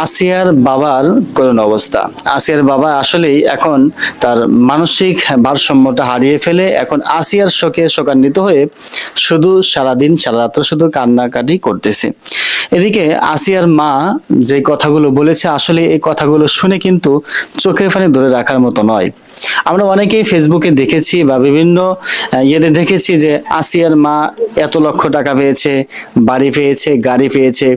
আসিয়ার বাবার করুণ অবস্থা। আসিয়ার বাবা আসলেই এখন তার মানসিক ভারসাম্যটা হারিয়ে ফেলে এখন আসিয়ার শোকে শোকান্বিত হয়ে শুধু সারাদিন সারা রাত্র শুধু কান্নাকাটি করতেছে। এদিকে আসিয়ার মা যে কথাগুলো বলেছে আসলে এই কথাগুলো শুনে কিন্তু চোখের পানি ধরে রাখার মতো নয়। আমরা অনেকেই ফেসবুকে দেখেছি বা বিভিন্ন ইয়েতে দেখেছি যে আসিয়ার মা এত লক্ষ টাকা পেয়েছে, বাড়ি পেয়েছে, গাড়ি পেয়েছে।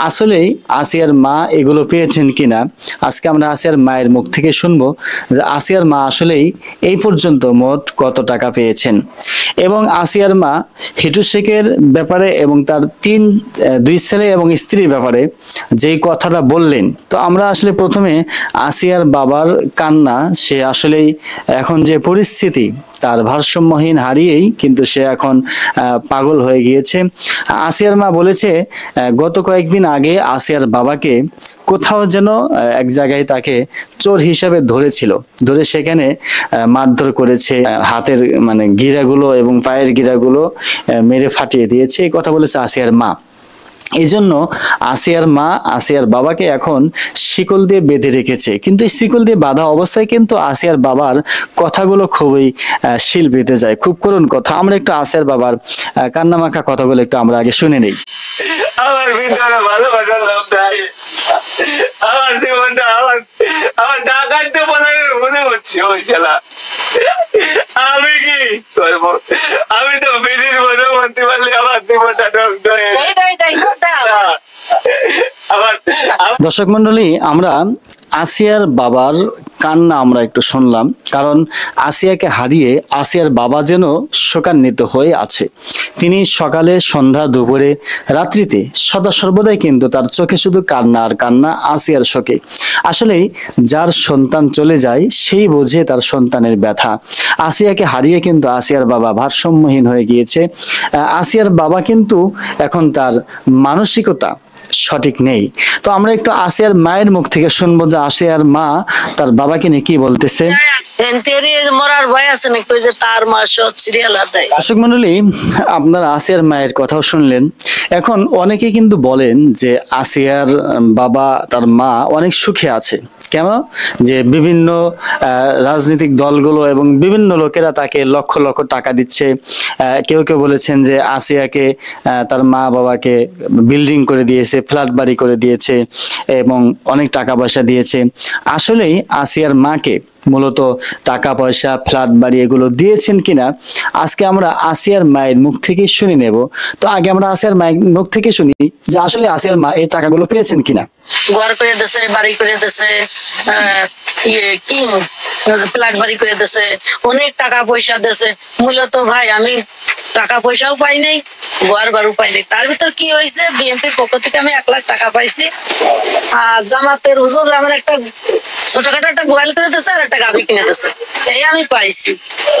আসলেই আসিয়ার মা এগুলো পেয়েছেন কিনা আজকে আমরা আসিয়ার মায়ের মুখ থেকে শুনবো যে আসিয়ার মা আসলেই এই পর্যন্ত মোট কত টাকা পেয়েছেন এবং আসিয়ার মা হিটু শেখের ব্যাপারে এবং তার দুই ছেলে এবং স্ত্রীর ব্যাপারে যেই কথাটা বললেন। তো আমরা আসলে প্রথমে আসিয়ার বাবার কান্না, সে আসলেই এখন যে পরিস্থিতি তার ভারসাম্যহীন হারিয়েই কিন্তু সে এখন পাগল হয়ে গিয়েছে। আসিয়ার মা বলেছে গত কয়েকদিন আগে আসিয়ার বাবাকে কোথাও যেন এক জায়গায় তাকে চোর হিসাবে ধরেছিল, ধরে সেখানে মারধর করেছে, হাতের মানে গিরাগুলো এবং পায়ের গিরাগুলো মেরে ফাটিয়ে দিয়েছে, এই কথা বলেছে আসিয়ার মা। এই জন্য আসিয়ার মা আসিয়ার বাবাকে এখন শিকল দিয়ে বেঁধে রেখেছে, কিন্তু এই শিকল দিয়ে বাঁধা অবস্থায় কিন্তু আসিয়ার বাবার কথাগুলো খুবই শিল বেঁধে যায়, খুব করুণ কথা। আমরা একটু আসিয়ার বাবার কান্নামাখা কথাগুলো একটু আমরা আগে শুনে নেই। আমার ভিতরে ভালোবাসার লোক নাই, আমার জীবনটা আমার ডাকাতে মনে হচ্ছে ওই ছেলা। আমি কি করবো? আমি তো বিধির মনে বলতে পারলে আমার জীবনটা নষ্ট হয়ে দর্শক মন্ডলী, আমরা আসিয়ার বাবার কান্না আমরা একটু শুনলাম, কারণ আসিয়াকে হারিয়ে আসিয়ার বাবা যেন শোকান্বিত হয়ে আছে। তিনি সকালে, সন্ধ্যা, দুপুরে, রাত্রিতে সদা সর্বদাই কিন্তু তার চোখে শুধু কান্না আর কান্না আসিয়ার শোকে। আসলেই যার সন্তান চলে যায় সেই বোঝে তার সন্তানের ব্যথা। আসিয়াকে হারিয়ে কিন্তু আসিয়ার বাবা ভারসাম্যহীন হয়ে গিয়েছে। আসিয়ার বাবা কিন্তু এখন তার মানসিকতা সঠিক নেই। তো আমরা একটু আসিয়ার মায়ের মুখ থেকে শুনবো যে আসিয়ার মা তার বাবাকে নিয়ে কি বলতেছে। দর্শক মন্ডলী, আপনারা আসিয়ার মায়ের কথাও শুনলেন। এখন অনেকে কিন্তু বলেন যে আসিয়ার বাবা তার মা অনেক সুখে আছে। কেন? যে বিভিন্ন রাজনৈতিক দলগুলো এবং বিভিন্ন লোকেরা তাকে লক্ষ লক্ষ টাকা দিচ্ছে। কেউ কেউ বলেছেন যে আসিয়াকে তার মা বাবাকে বিল্ডিং করে দিয়েছে, ফ্ল্যাট বাড়ি করে দিয়েছে এবং অনেক টাকা পয়সা দিয়েছে। আসলেই আসিয়ার মাকে মূলত টাকা পয়সা, ফ্ল্যাট বাড়ি এগুলো দিয়েছেন কিনা আজকে আমরা আসিয়ার মায়ের মুখ থেকে শুনে নেব। তো আগে আমরা আসিয়ার মায়ের মুখ থেকে শুনি যে আসলে আসিয়ার মা এই টাকাগুলো পেয়েছেন কিনা। ঘর করে দিয়েছে, বাড়ি করে দিয়েছে, ফ্ল্যাট বাড়ি করে দিয়েছে, অনেক টাকা পয়সা দিয়েছে। মূলত ভাই আমি টাকা পয়সাও পাই নাই, ঘর বাড়িও পাই নাই। তার ভিতর কি হয়েছে, বিএনপির পক্ষ থেকে আমি 1 লাখ টাকা পাইছি। আর জামাতের হুজুর আমার একটা ছোটখাটো একটা গোয়াল করে দিয়েছে আর একটা গাভী কিনে দিয়েছে, এই আমি পাইছি।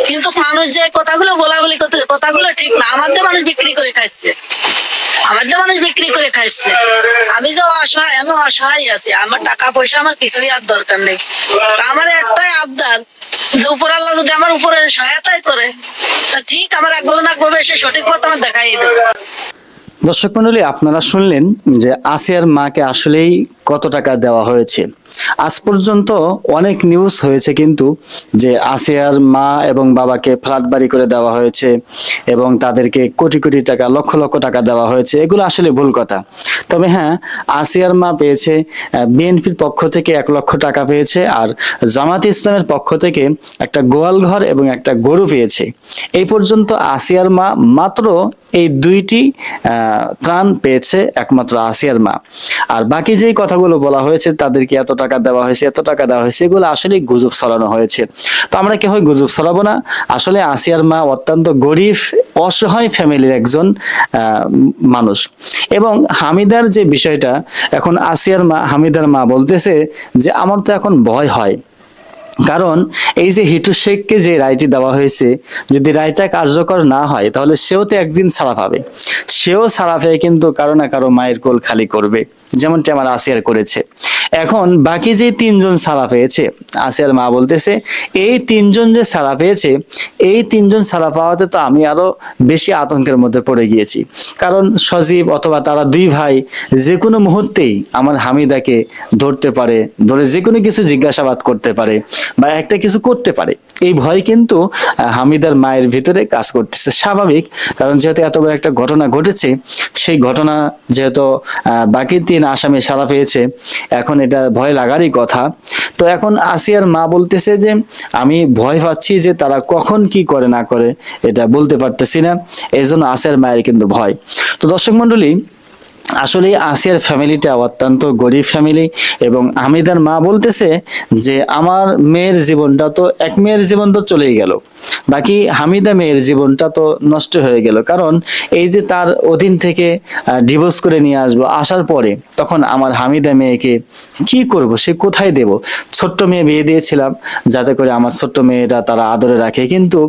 কিন্তু মানুষ যে কথাগুলো বলাবলি করতে, কথাগুলো ঠিক না। আমাদের মানুষ বিক্রি করে খাইছে, আমাদের মানুষ বিক্রি করে খাইছে। আমি যে অসহায়, আমি অসহায় আছি, আমার টাকা পয়সা আমার কিছুই আর দরকার নেই। আমার একটাই আবদার যে উপর আল্লাহ যদি আমার উপরে সহায়তাই করে, তা ঠিক আমার একভাবে না একভাবে সে সঠিক পথ আমার দেখাই দেবে। দর্শক মন্ডলী, আপনারা শুনলেন যে আসিয়ার মাকে আসলেই কত টাকা দেওয়া হয়েছে। আজ পর্যন্ত অনেক নিউজ হয়েছে কিন্তু যে আসিয়ার মা এবং বাবাকে ফ্ল্যাট বাড়ি করে দেওয়া হয়েছে এবং তাদেরকে কোটি কোটি টাকা, লক্ষ লক্ষ টাকা দেওয়া হয়েছে। এগুলো আসলে ভুল কথা। তবে হ্যাঁ, আসিয়ার মা পেয়েছে বিএনপির পক্ষ থেকে 1 লক্ষ টাকা পেয়েছে, আর জামাত ইসলামের পক্ষ থেকে একটা গোয়াল ঘর এবং একটা গরু পেয়েছে। এই পর্যন্ত আসিয়ার মা মাত্র এই 2টি ত্রাণ পেয়েছে একমাত্র আসিয়ার মা। আর বাকি যেই কথাগুলো বলা হয়েছে তাদেরকে এত টাকা দেওয়া হয়েছে, এত টাকা দেওয়া হয়েছে, এগুলো আসলে গুজব ছড়ানো হয়েছে। তো আমরা কেউ গুজব ছড়াবো না। আসলে আসিয়ার মা অত্যন্ত গরিব, অসহায় ফ্যামিলির একজন মানুষ। এবং হামিদার যে বিষয়টা, এখন আসিয়ার মা, হামিদার মা বলতেছে যে আমার তো এখন ভয় হয়, কারণ এই যে হিটু শেখকে যে রায়টি দেওয়া হয়েছে, যদি রায়টা কার্যকর না হয় তাহলে সেও তো একদিন ছাড়া পাবে। সেও ছাড়া পেয়ে কিন্তু কারো না কারো মায়ের কোল খালি করবে, যেমনটি আমার আসিয়ার করেছে। এখন বাকি যে তিনজন ছাড়া পেয়েছে, আসিয়ার মা বলতেছে এই তিনজন যে ছাড়া পেয়েছে, এই তিনজন ছাড়া পাওয়াতে তো আমি আরো বেশি আতঙ্কের মধ্যে পড়ে গিয়েছি। কারণ সজীব অথবা তারা দুই ভাই যে কোনো মুহূর্তেই আমার হামিদাকে ধরতে পারে, ধরে যে কোনো কিছু জিজ্ঞাসাবাদ করতে পারে বা একটা কিছু করতে পারে। এই ভয় কিন্তু হামিদার মায়ের ভিতরে কাজ করতেছে, স্বাভাবিক। কারণ যেহেতু এত বড় একটা ঘটনা ঘটেছে, সেই ঘটনা যেহেতু বাকি তিন আসামি সাড়া পেয়েছে, এখন এটা ভয় লাগারই কথা। তো এখন আসিয়ার মা বলতেছে যে আমি ভয় পাচ্ছি যে তারা কখন কি করে না করে এটা বলতে পারতেছি না, এই জন্য আসিয়ার মায়ের কিন্তু ভয়। তো দর্শক মন্ডলী, আসলে আসিয়ার ফ্যামিলিটা অত্যন্ত গরিব ফ্যামিলি, এবং হামিদার মা বলতেছে যে আমার মেয়ের জীবনটা তো, এক মেয়ের জীবন তো চলেই গেল, বাকি হামিদা মেয়ের জীবনটা তো নষ্ট হয়ে গেল। কারণ এই যে তার অধীন থেকে ডিভোর্স করে নিয়ে আসবো, আসার পরে তখন আমার হামিদা মেয়েকে কি করব, সে কোথায় দেব? ছোট্ট মেয়ে বিয়ে দিয়েছিলাম যাতে করে আমার ছোট্ট মেয়েটা তারা আদরে রাখে, কিন্তু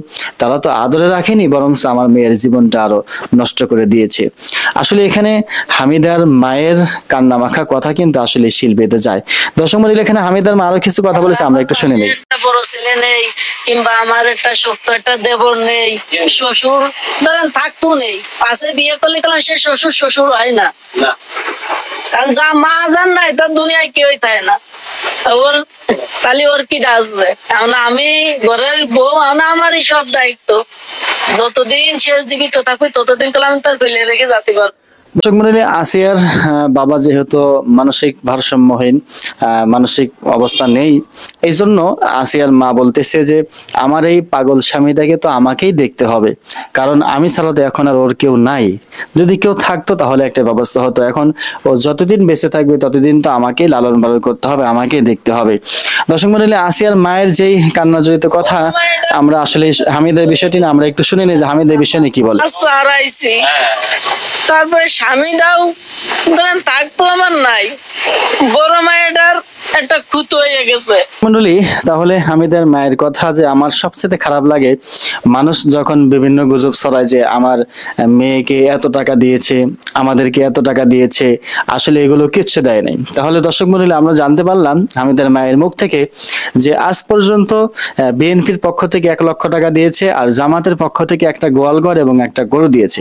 তারা তো আদরে রাখেনি, বরং আমার মেয়ের জীবনটা আরো নষ্ট করে দিয়েছে। আসলে এখানে হামিদার মায়ের কান্নামাখা কথা কিন্তু আসলে শিল বেঁধে যায়। দর্শক মন্ডলী, এখানে হামিদার মা আরো কিছু কথা বলেছে, আমরা একটু শুনে নিই। একটা বড় ছেলে নেই, কিংবা আমার একটা শক্ত একটা দেবর নেই, শ্বশুর ধরেন থাকতো নেই, পাশে বিয়ে করলে গেলাম সে শ্বশুর শ্বশুর হয় না, কারণ যা মা যান নাই তার দুনিয়ায় কেউই থাকে না। ওর তাহলে ওর কি আসবে? এখন আমি ঘরের বউ, আমারই সব দায়িত্ব। যতদিন সে জীবিত থাকবে ততদিন তো আমি তার ফেলে রেখে যেতে পারবো। দর্শক মন্ডলী, আসিয়ার বাবা যেহেতু মানসিক ভারসাম্যহীন, মানসিক অবস্থা নেই, এই জন্য আসিয়ার মা বলতেছে যে আমার এই পাগল স্বামীটাকে তো আমাকেই দেখতে হবে, কারণ আমি ছাড়া তো এখন আর ওর কেউ নাই। যদি কেউ থাকতো তাহলে একটা ব্যবস্থা হতো। এখন ও যতদিন বেঁচে থাকবে ততদিন তো আমাকেই লালন পালন করতে হবে, আমাকেই দেখতে হবে। দর্শক মন্ডলী, আসিয়ার মায়ের যেই কান্না জড়িত কথা, আমরা আসলে হামিদের বিষয়টি না আমরা একটু শুনে নিই যে হামিদের বিষয় নিয়ে কি বলে। হারাইছি, তারপরে স্বামীটাও ধরেন থাকতো আমার নাই, বড় মায়েটার একটা খুঁত হয়ে গেছে। মন্ডলী, তাহলে হামিদের মায়ের কথা যে আমার সবচেয়ে খারাপ লাগে, মানুষ যখন বিভিন্ন গুজব ছড়ায় যে আমার মেয়েকে এত টাকা দিয়েছে, আমাদেরকে এত টাকা দিয়েছে, আসলে এগুলো কিচ্ছু দেয় নাই। তাহলে দর্শক মন্ডলী, আমরা জানতে পারলাম হামিদের মায়ের মুখ থেকে যে আজ পর্যন্ত বিএনপির পক্ষ থেকে 1 লক্ষ টাকা দিয়েছে, আর জামাতের পক্ষ থেকে একটা গোয়ালঘর এবং একটা গরু দিয়েছে।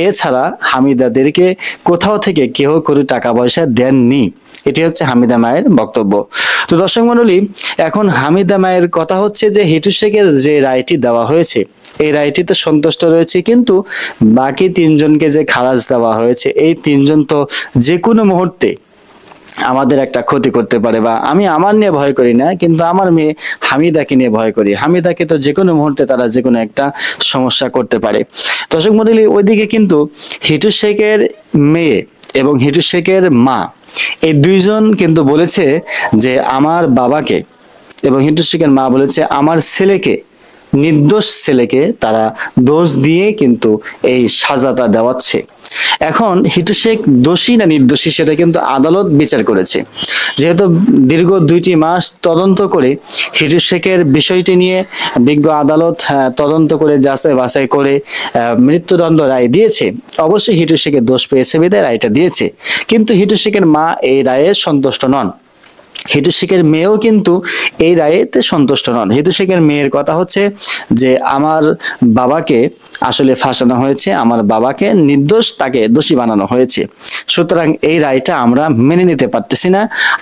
এছাড়া হামিদাদেরকে কোথাও থেকে কেউ কোনো টাকা পয়সা দেননি। এটি হচ্ছে হামিদা মায়ের বক্তব্য। তো দর্শক মন্ডলী, এখন হামিদা মায়ের কথা হচ্ছে যে হিটু শেখের যে রায়টি দেওয়া হয়েছে, এই রায়টিতে সন্তুষ্ট রয়েছে, কিন্তু বাকি তিনজনকে যে খালাস দেওয়া হয়েছে, এই তিনজন তো যে কোনো মুহূর্তে আমাদের একটা ক্ষতি করতে পারে। বা আমি আমার নিয়ে ভয় করি না, কিন্তু আমার মেয়ে হামিদাকে নিয়ে ভয় করি। হামিদাকে তো যে কোনো মুহূর্তে তারা যে কোনো একটা সমস্যা করতে পারে। দর্শক মন্ডলী, ওইদিকে কিন্তু হিটু শেখের মেয়ে এবং হিটু শেখের মা, এই দুইজন কিন্তু বলেছে যে আমার বাবাকে, এবং হিটু শেখের মা বলেছে আমার ছেলেকে, নির্দোষ ছেলেকে তারা দোষ দিয়ে কিন্তু এই সাজাটা দেওয়াচ্ছে। এখন হিটু শেখ দোষী না নির্দোষী সেটা কিন্তু আদালত বিচার করেছে। যেহেতু দীর্ঘ 2টি মাস তদন্ত করে হিটু শেখের বিষয়টি নিয়ে বিজ্ঞ আদালত তদন্ত করে যাচাই বাছাই করে মৃত্যুদণ্ড রায় দিয়েছে। অবশ্যই হিটু শেখের দোষ পেয়েছে বিধায় রায়টা দিয়েছে, কিন্তু হিটু শেখের মা এই রায়ে সন্তুষ্ট নন। হিটু শেখের মেয়েও কিন্তু এই রায়েতে সন্তুষ্ট নন। হিটু শেখের মেয়ের কথা হচ্ছে যে আমার বাবাকে আসলে ফাঁসানো হয়েছে, আমার বাবাকে নির্দোষ, তাকে দোষী বানানো হয়েছে। সুতরাং এই রায়টা আমরা মেনে নিতে পারতেছি না।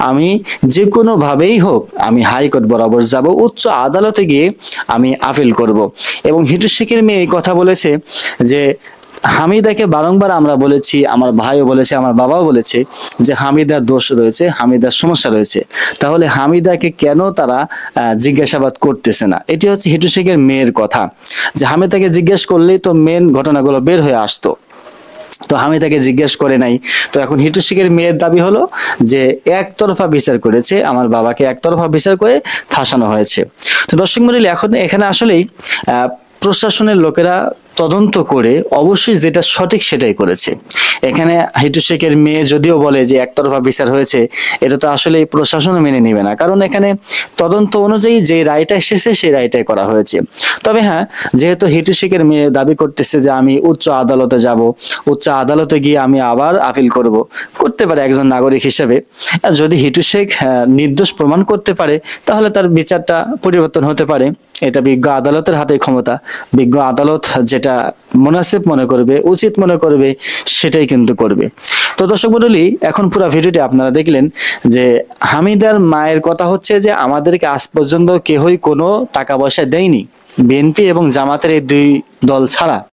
আমি যে কোনো ভাবেই হোক আমি হাইকোর্ট বরাবর যাব, উচ্চ আদালতে গিয়ে আমি আপিল করব। এবং হিটু শেখের মেয়ে এই কথা বলেছে যে হামিদাকে বারংবার আমরা বলেছি, আমার ভাইও বলেছে, আমার বাবাও বলেছে যে হামিদার দোষ রয়েছে, হামিদার সমস্যা রয়েছে, তাহলে হামিদাকে কেন তারা জিজ্ঞাসাবাদ করতেছে না? এটি হচ্ছে হিটু শেখের মেয়ের কথা, যে হামিদাকে জিজ্ঞেস করলেই তো মেন ঘটনাগুলো বের হয়ে আসতো। তো হামিদাকে জিজ্ঞেস করে নাই। তো এখন হিটু শেখের মেয়ের দাবি হলো যে একতরফা বিচার করেছে, আমার বাবাকে একতরফা বিচার করে ফাঁসানো হয়েছে। তো দর্শক মন্ডলী, এখন এখানে আসলেই প্রশাসনের লোকেরা তদন্ত করে অবশ্যই যেটা সঠিক সেটাই করেছে। এখানে হিটু শেখের মেয়ে যদিও বলে যে একতরফা বিচার হয়েছে, এটা তো আসলে প্রশাসনও মেনে নেবে না, কারণ এখানে তদন্ত অনুযায়ী যে রায়টা এসেছে সেই রায়টাই করা হয়েছে। তবে হ্যাঁ, যেহেতু হিটু শেখের মেয়ে দাবি করতেছে যে আমি উচ্চ আদালতে যাব, উচ্চ আদালতে গিয়ে আমি আবার আপিল করতে পারে একজন নাগরিক হিসেবে। আর যদি হিটু শেখ নির্দোষ প্রমাণ করতে পারে তাহলে তার বিচারটা পরিবর্তন হতে পারে। এটা বিজ্ঞ আদালতের হাতে ক্ষমতা। বিজ্ঞ আদালত যেটা মুনাসিব মনে করবে, উচিত মনে করবে, সেটাই কিন্তু করবে। তো দর্শক মণ্ডলী, এখন পুরো ভিডিওটি আপনারা দেখলেন যে হামিদার মায়ের কথা হচ্ছে যে আমাদেরকে আজ পর্যন্ত কেউই কোনো টাকা পয়সা দেয়নি, বিএনপি এবং জামাতের এই দুই দল ছাড়া।